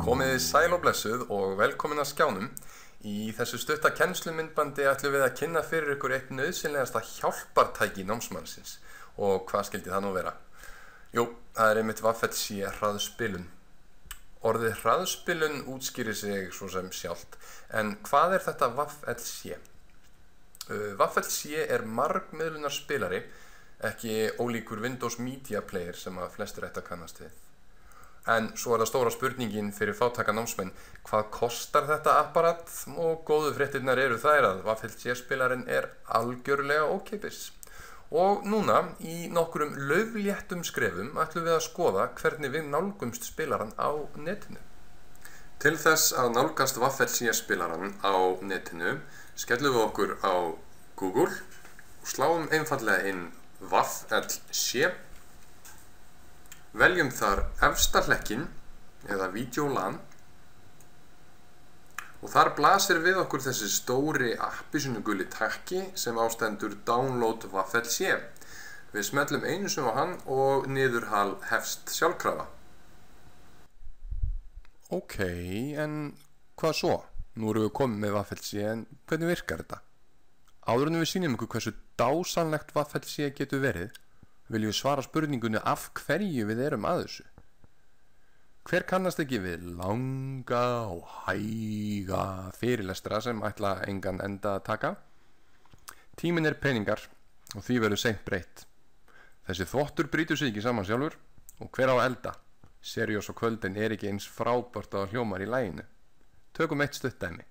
Komiði sæl og blessuð og velkomin að skjánum. Í þessu stutta kennslumyndbandi ætlum við að kynna fyrir ykkur eitt nauðsynlegasta hjálpartæki námsmannsins. Og hvað skildi það nú vera? Jú, það einmitt VC hraðspilun. Orðið hraðspilun útskýrir sig svo sem sjálft, en hvað þetta VC? VC margmiðlunar spilari, ekki ólíkur Windows Media Player sem að flestir ættu að kannast við. En svo það stóra spurningin fyrir fátæka námsmenn, hvað kostar þetta apparat? Og góðu fréttirnar eru þær að VC-spilarinn algjörlega ókeypis. Og núna, í nokkrum laufléttum skrefum, ætlum við að skoða hvernig við nálgumst spilarann á netinu. Til þess að nálgast VC-spilarann á netinu, skellum við okkur á Google og sláum einfallega inn VC. Veljum þar efsta hlekkin eða Videolan og þar blasir við okkur þessi stóri appelsínuguli takki sem ástendur Download VC. Við smellum einu sem á hann og niðurhal hefst sjálfkrafa. Ok, en hvað svo? Nú erum við komið með VC, en hvernig virkar þetta? Áður en við sýnum ykkur hversu dásamlegt VC getur verið, viljum við svara spurningunni af hverju við erum að þessu. Hver kannast ekki við langa og hæga fyrirlestra sem ætla engan enda að taka? Tíminn peningar og því verður seint breytt. Þessi þvottur brýtur sig ekki saman sjálfur og hver á að elda? Seriós og kvöldin ekki eins frábært að hljómar í laginu. Tökum eitt stutt dæmi.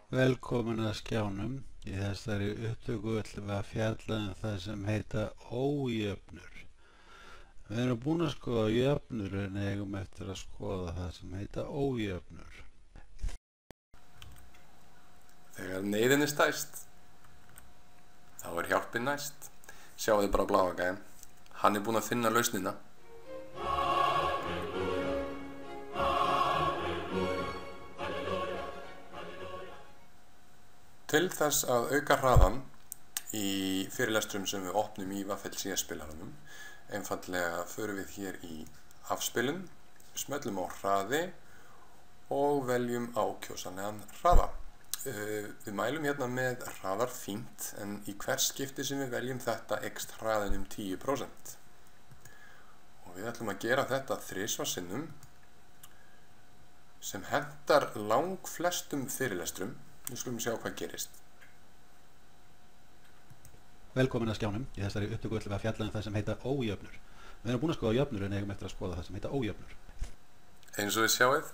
Velkomin að skjánum. Í þessari upptöku ætlum við að fjalla það sem heita ójöfnur. Við erum búin að skoða jöfnur en eigum eftir að skoða það sem heita ójöfnur. Þegar neyðin stærst, þá hjálpin næst. Sjáu þið bara bláa gæðin. Hann búinn að finna lausnina. Til þess að auka hraðan í fyrirlestrum sem við opnum í VC-spilaranum, einfaldlega förum við hér í afspilun, smellum á hraði og veljum ákjósanlegan hraða. Við mælum hérna með hraðar fínt, en í hvers skipti sem við veljum þetta eykst hraðin 10%. Og við ætlum að gera þetta 3 sinnum sem hentar langflestum fyrirlestrum. Við skulum sjá hvað gerist. Velkomin að skjánum. Í þessari upptöku ætlum við að fjalla það sem heita ójöfnur. Við erum búin að skoða jöfnur en eigum eftir að skoða það sem heita ójöfnur. Eins og við sjáið,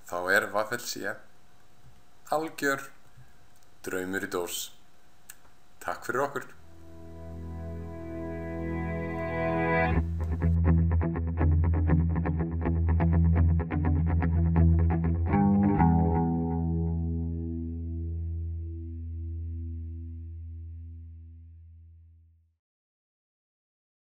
þá VC algjör draumur í dós. Takk fyrir okkur.